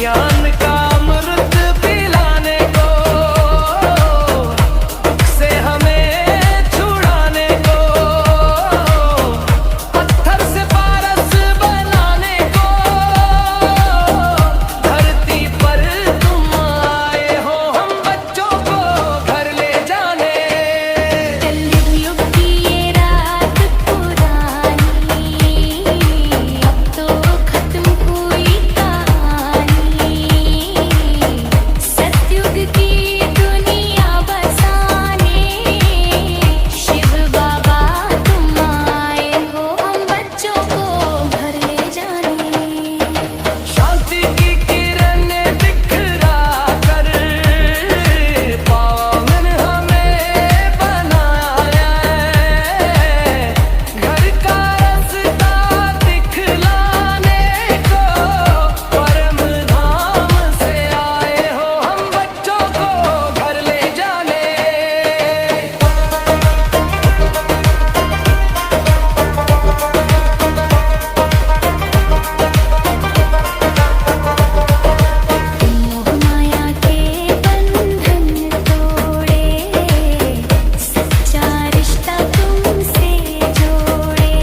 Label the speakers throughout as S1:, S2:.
S1: ज्ञान का अमृत पिलाने को, दुख से हमें छुड़ाने को, पत्थर से पारस बनाने को, धरती पर तुम आए हो हम बच्चों को घर ले जाने।
S2: कलयुग की ये रात पुरानी, अब तो खत्म हुई कहानी। सतयुग की दुनिया बसाने, शिव बाबा तुम आए हो हम बच्चों को घर ले जाने।
S1: शांति की किरण बिखरा कर पावन हमें बनाया है, घर का रास्ता दिखलाने को, परम धाम से आए हो हम बच्चों को घर ले जाने।
S2: मोह माया के बंधन तोड़े, सच्चा रिश्ता तुमसे जोड़े।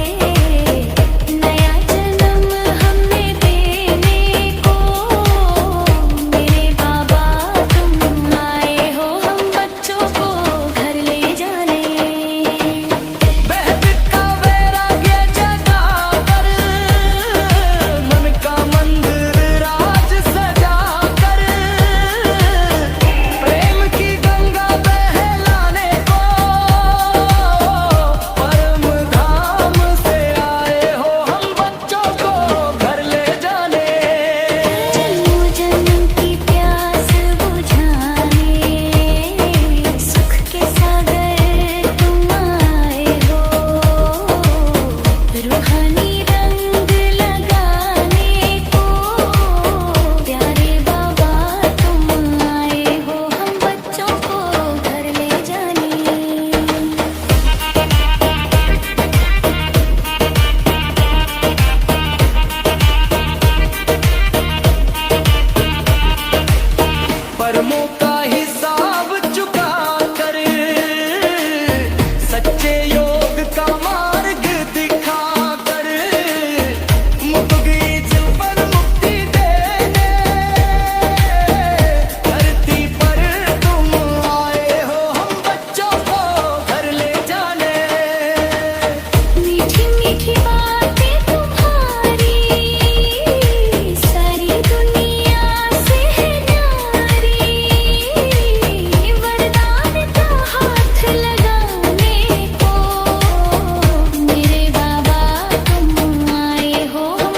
S2: नया जन्म हमें देने को, मेरे बाबा तुम आए हो हम बच्चों को घर ले जाने।
S1: वैदिक का वैराग्य जगा कर, मन का मंदिर राज सजा कर, प्रेम की गंगा बहलाने को, परम धाम से आए हो हम बच्चों को घर ले जाने।
S2: जन्मों जन्म की प्यास बुझाने, सुख के सागर तुम आए हो। रूहानी रंग लगाने को, प्यारे बाबा तुम आए हो हम बच्चों को घर ले जाने।
S1: परमों का हिसाब चुका कर, सच्चे योग का मार्ग दिखा कर, मुक गई जिन पर मुक्ति देने, धरती पर तुम आए हो हम बच्चों को घर ले जाने।
S2: मीठी मीठी बातें तुम्हारी, सारी दुनिया से है न्यारी। वरदान का हाथ लगाने को, मेरे बाबा तुम आए हो हम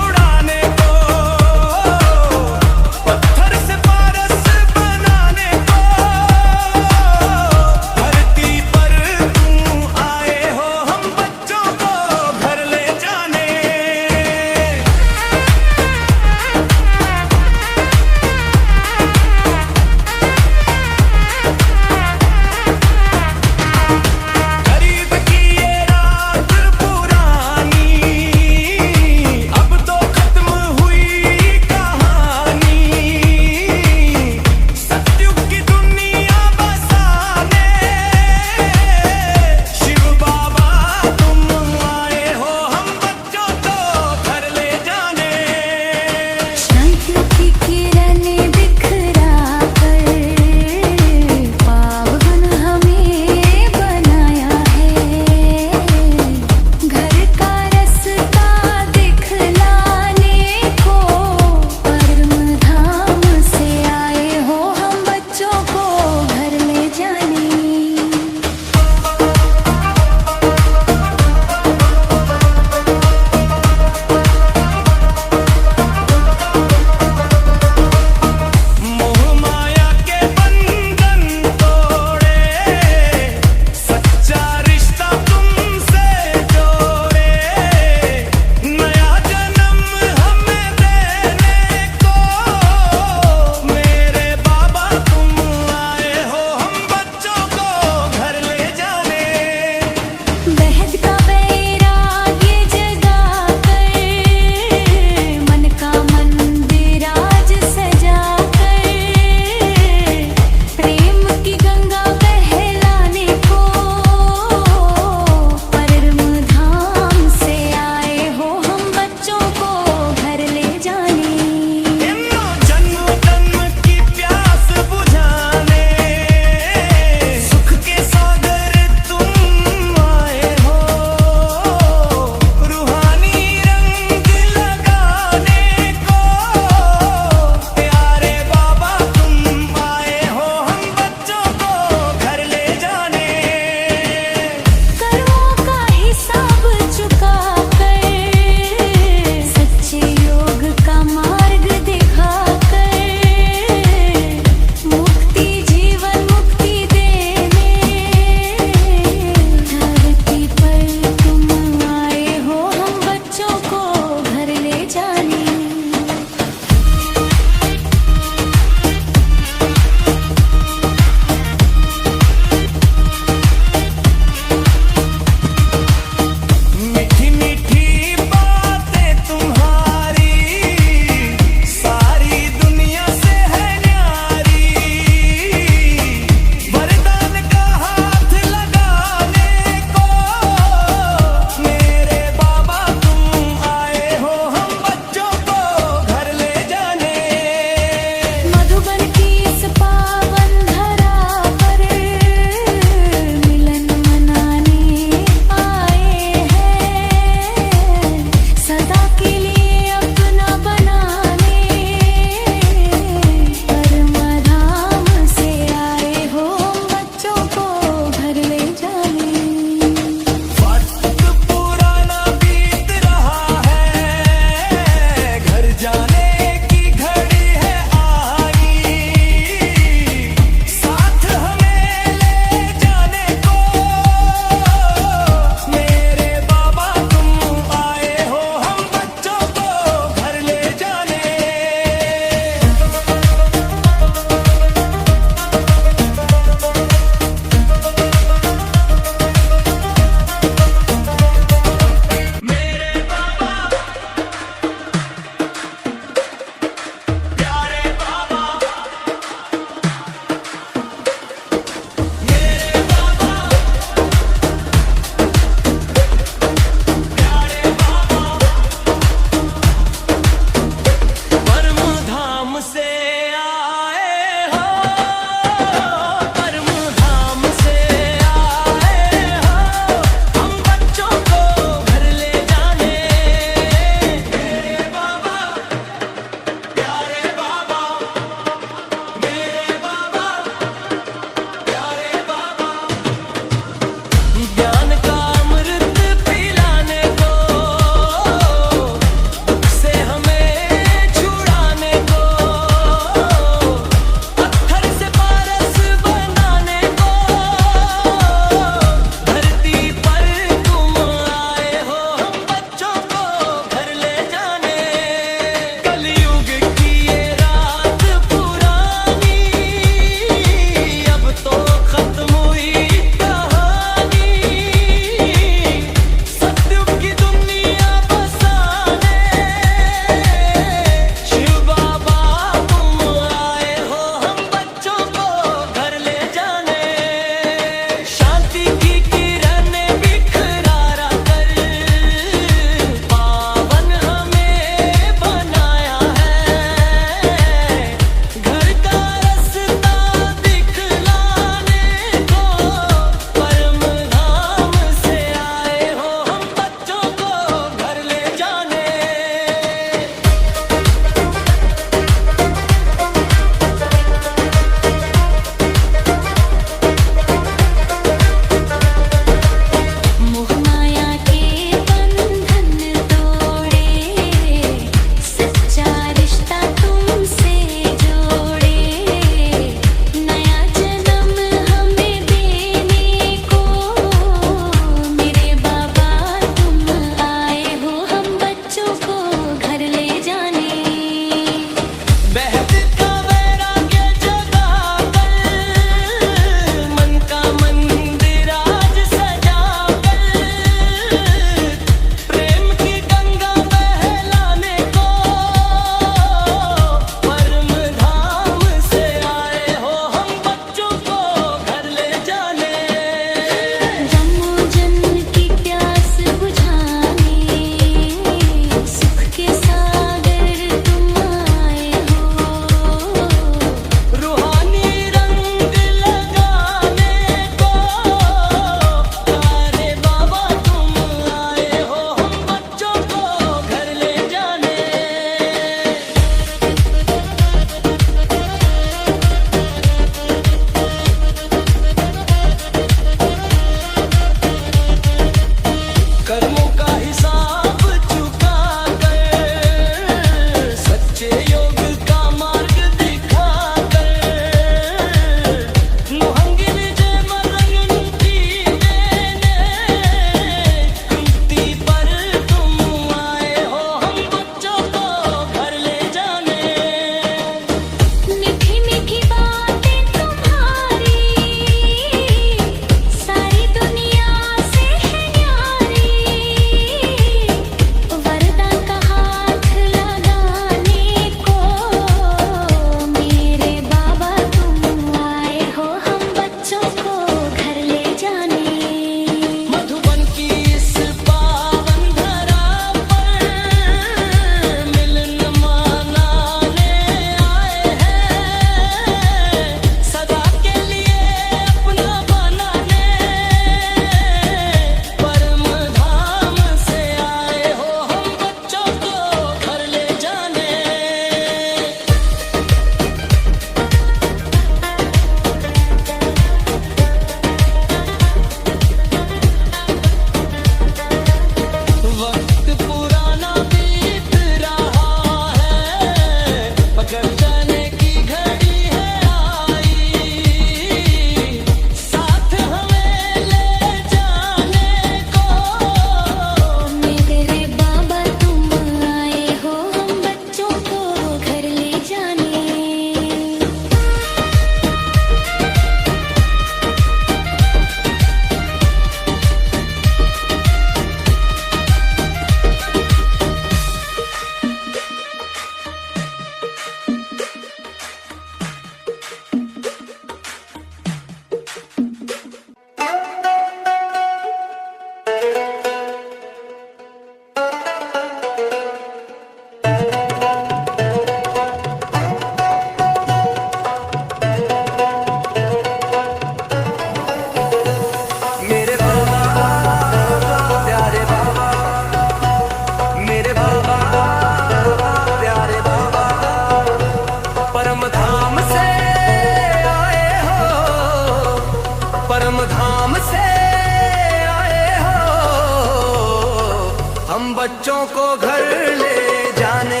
S1: बच्चों को घर ले जाने,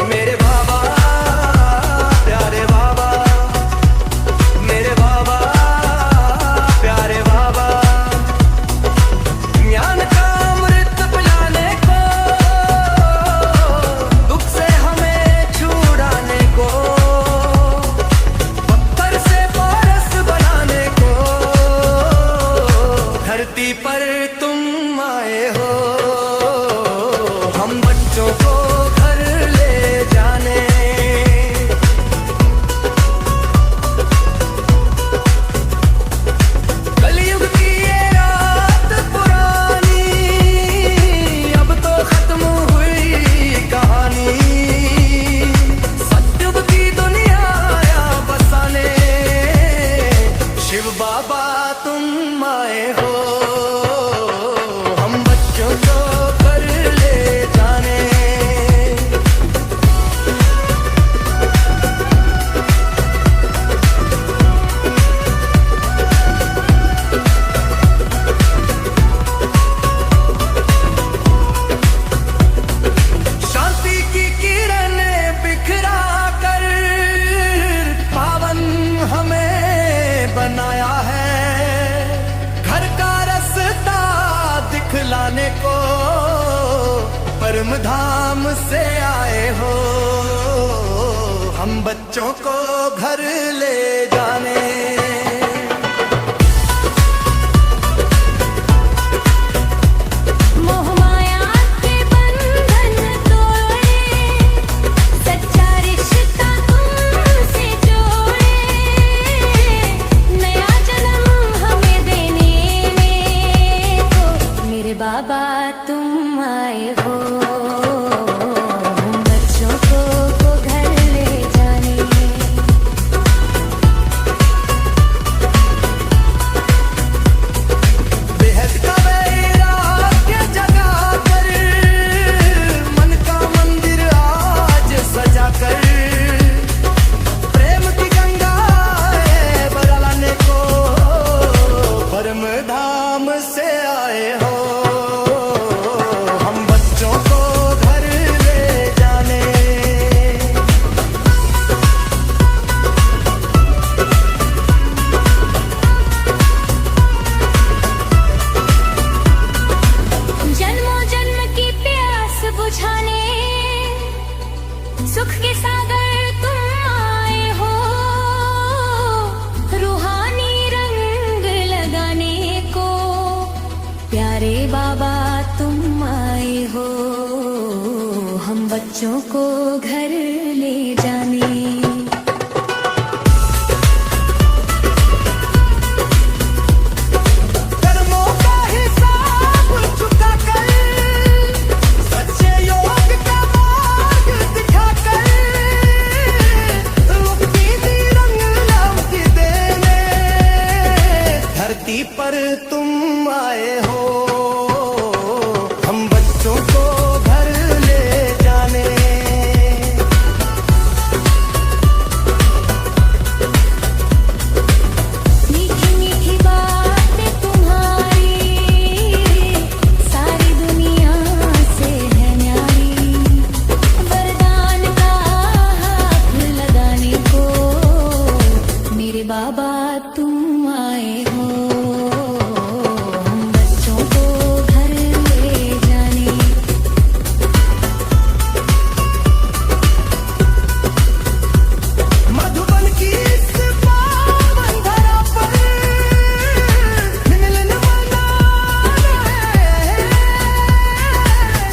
S1: मेरे बाबा प्यारे बाबा, मेरे बाबा प्यारे बाबा, ज्ञान का अमृत पिलाने को, दुख से हमें छुड़ाने को, पत्थर से पारस बनाने को, धरती पर तुम आए हो, हम बच्चों को घर ले जाने। कलयुग की ये रात पुरानी, अब तो खत्म हुई कहानी, सत्युग की दुनिया आया बसाने, शिव बाबा तुम आए हो, हम बच्चों को घर ले जाने। शांति की किरणें बिखरा कर पावन हमें बनाया है, घर का रास्ता दिखलाने को परम धाम से आए हो, हम बच्चों को घर ले जाने।
S2: मोह माया के बंधन तोड़े, सच्चा रिश्ता तुमसे जोड़े, नया जन्म हमें देने को, मेरे बाबा तुम आए हो, हम बच्चों को घर ले जाने।
S1: बेहद का वैराग्य जगा कर, मन का मंदिर आज सजा कर, प्रेम की गंगा बरलाने को, परम धाम से आए हो, हम बच्चों को घर ले जाने।
S2: जन्मों जन्म की प्यास बुझाने, सुख के सागर तुम आए हो, रूहानी रंग लगाने को, प्यारे बाबा तुम आए हो, हम बच्चों को घर ले जाने।
S1: कर्मों का हिसाब चुका कर, सच्चे योग का मार्ग दिखा कर, मुक्ति दी रंग लौकी देने, धरती पर तुम आए हो, हम बच्चों को घर ले जाने।
S2: मीठी मीठी बातें तुम्हारी, सारी दुनिया से है न्यारी, वरदान का हाथ लगाने को, मेरे बाबा तुम आए हो, हम बच्चों को घर ले जाने।
S1: मधुबन की इस पावन धरा पर मिलन मनाना है,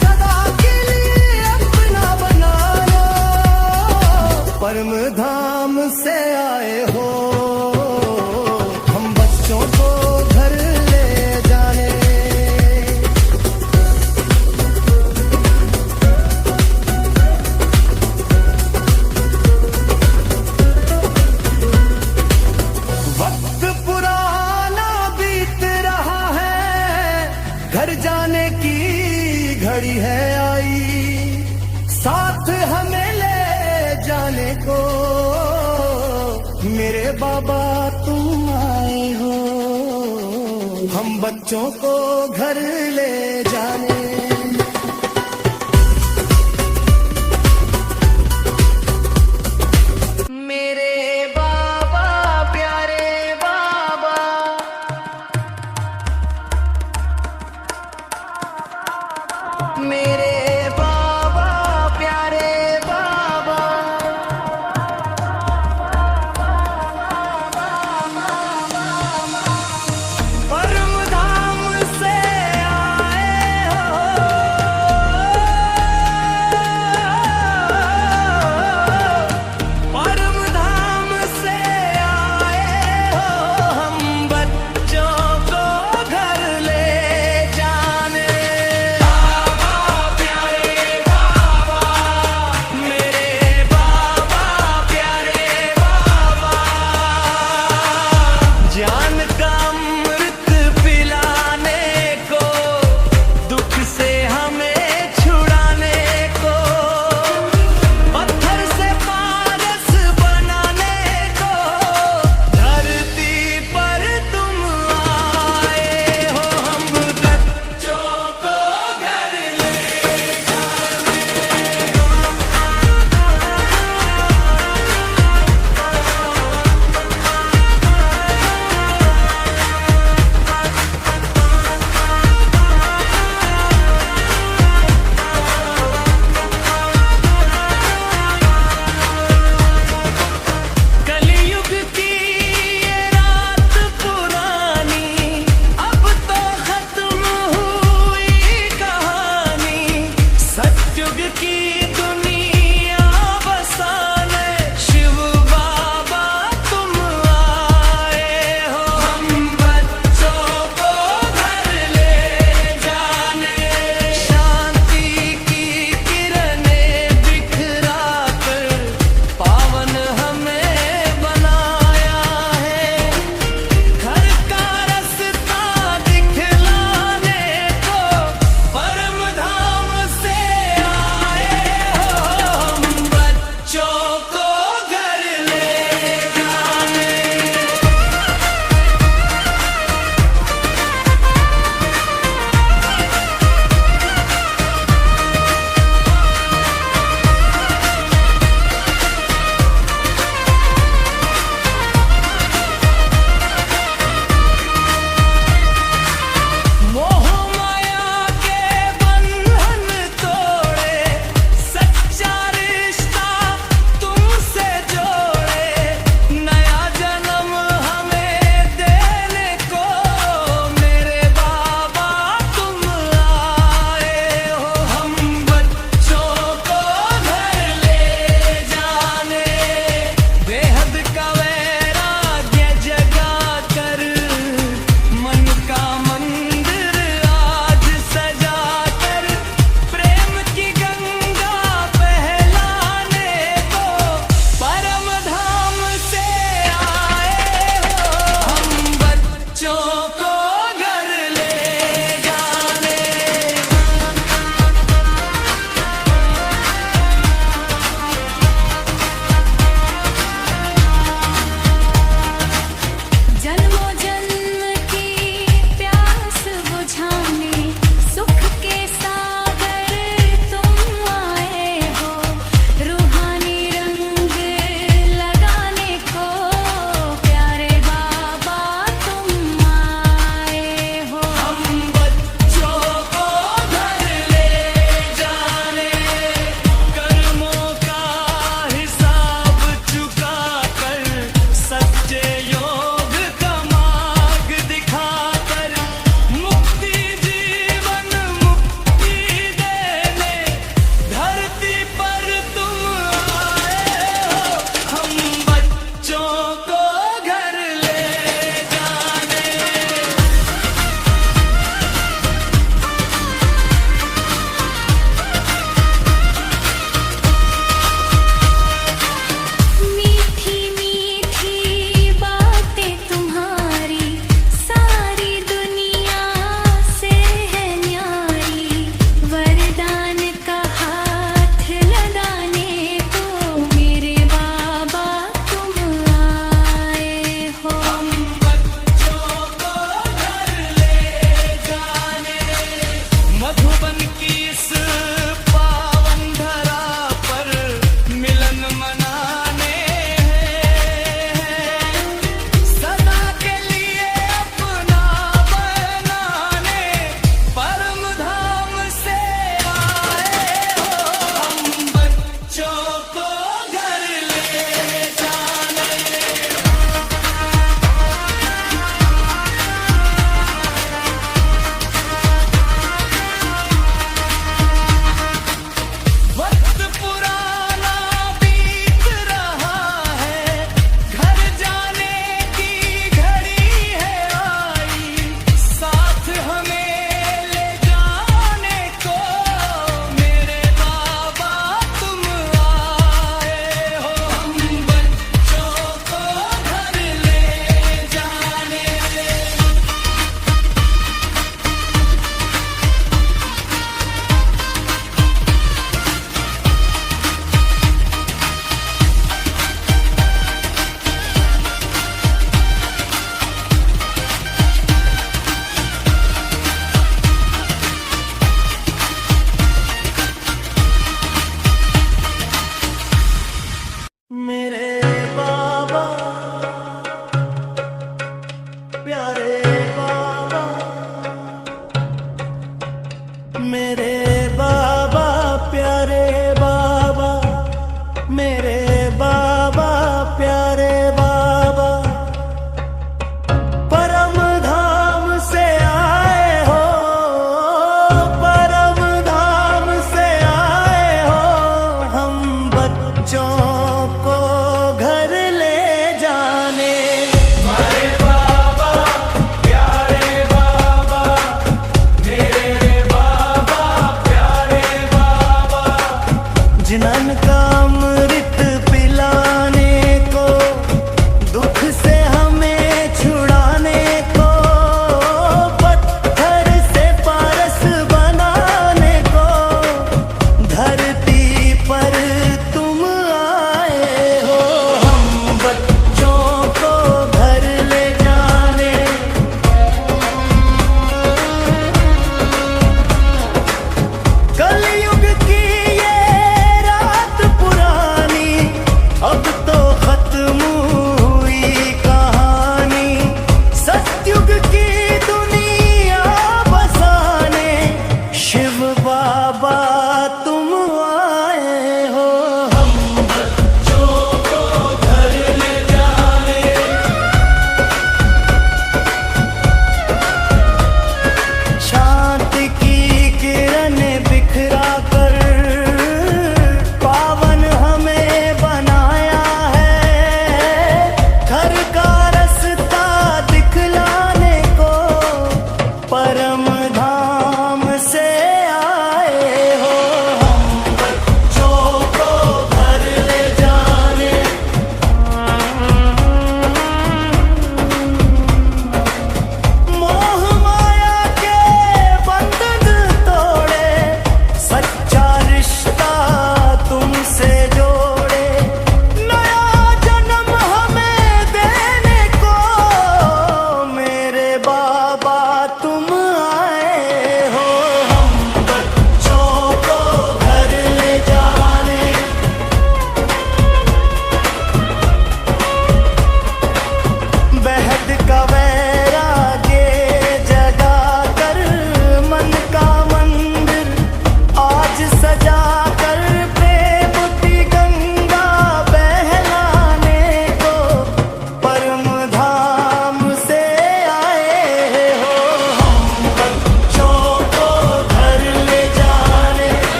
S1: सदा के लिए अपना बनाना, परम धाम से आए हो, हम बच्चों को घर ले जाने। वक्त पुराना बीत रहा है, घर जाने की घड़ी है आई, साथ हमें ले जाने को, मेरे बाबा तुम आए हो, हम बच्चों को घर ले जाने।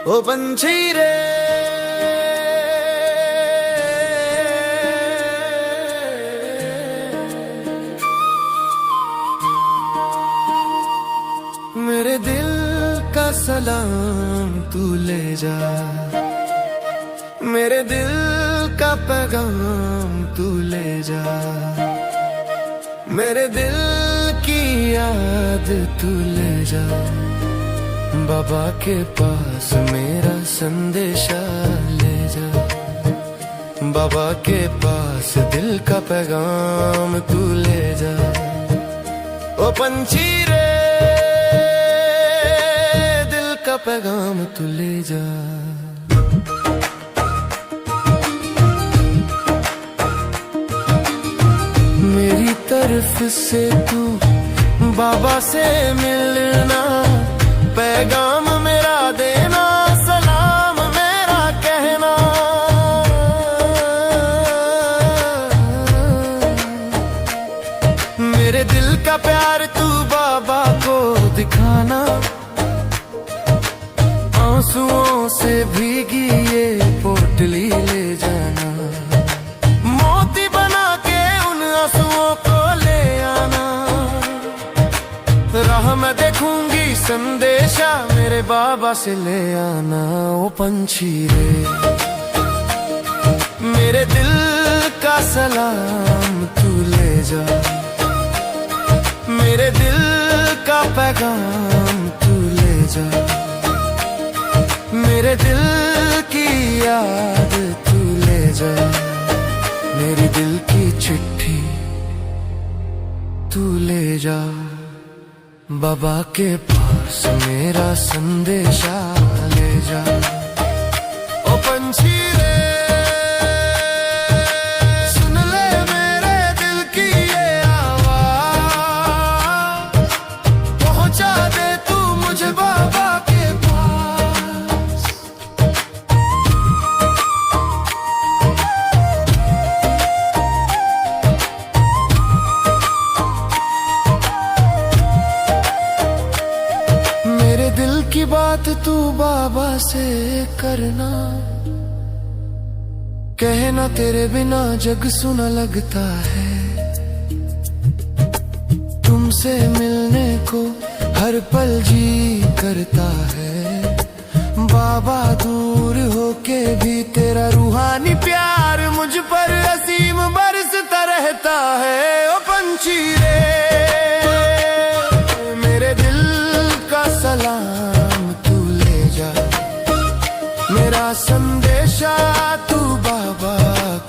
S1: ओ पंछी रे मेरे दिल का सलाम तू ले जा, मेरे दिल का पैगाम तू ले जा, मेरे दिल की याद तू ले जा, बाबा के पास मेरा संदेशा ले जा, बाबा के पास दिल का पैगाम तू ले जा। ओ पंछी रे दिल का पैगाम तू ले जा। मेरी तरफ से तू बाबा से मिलना, पैगाम मेरा देना, सलाम मेरा कहना। मेरे दिल का प्यार तू बाबा को दिखाना, आंसुओं से भीगी ये पोटली ले जाना, मोती बना के उन आंसुओं को ले आना। राह मैं देखूंगी संदेशा मेरे बाबा से ले आना। ओ पंछी रे मेरे दिल का सलाम तू ले जा, मेरे दिल का पैगाम तू ले जा, मेरे दिल की याद तू ले जा, मेरी दिल की चिट्ठी तू ले जा, बाबा के पास मेरा संदेशा ले जा। ओ पंछी रे सुन ले मेरे दिल की ये आवाज, पहुंचा दे तू मुझे बाबा के पास। मेरे दिल की बात तू बाबा से करना, कहना तेरे बिना जग सुना लगता है, तुमसे मिलने को हर पल जी करता है, बाबा दूर होके भी तेरा रूहानी प्यार मुझ पर असीम बरसता रहता है। ओ पंछी रे मेरे दिल का सलाम तू ले जा, मेरा संदेशा तू बाबा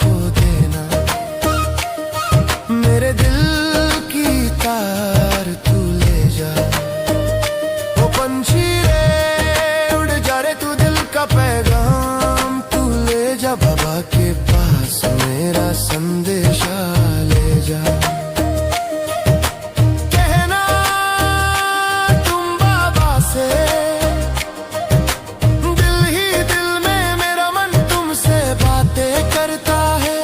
S1: को देना, मेरे दिल की तार तू ले जा। ओ पंछी रे उड़ जा रे तू दिल का पैगाम तू ले जा, बाबा के पास मेरा संदेशा ले जा। कहना तुम बाबा से दिल ही दिल में मेरा मन तुमसे बातें करता है,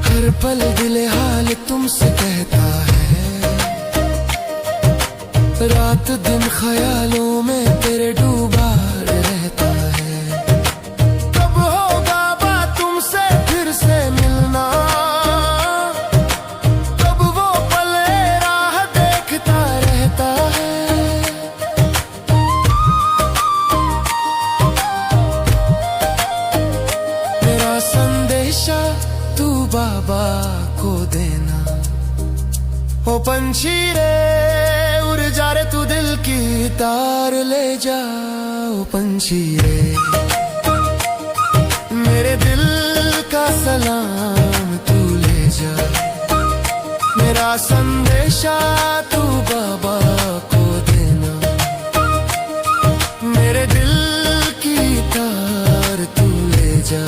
S1: हर पल दिल हाल तुमसे कहता है, रात दिन ख्यालों में तेरे डूबा रहता है। कब होगा बात तुमसे फिर से मिलना, कब वो पल राह देखता रहता है। मेरा संदेशा तू बाबा को देना। ओ पंछी रे उड़ जा रे तू दिल की तार ले जा। ओ पंछी रे मेरे दिल का सलाम तू ले जा, मेरा संदेशा तू बाबा को देना, मेरे दिल की तार तू ले जा।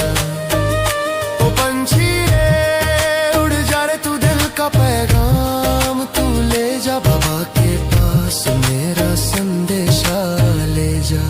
S1: ओ पंछी रे उड़ जा रे तू दिल का पैगाम तू ले जा, बाबा के पास मेरा संदेशा ले जा।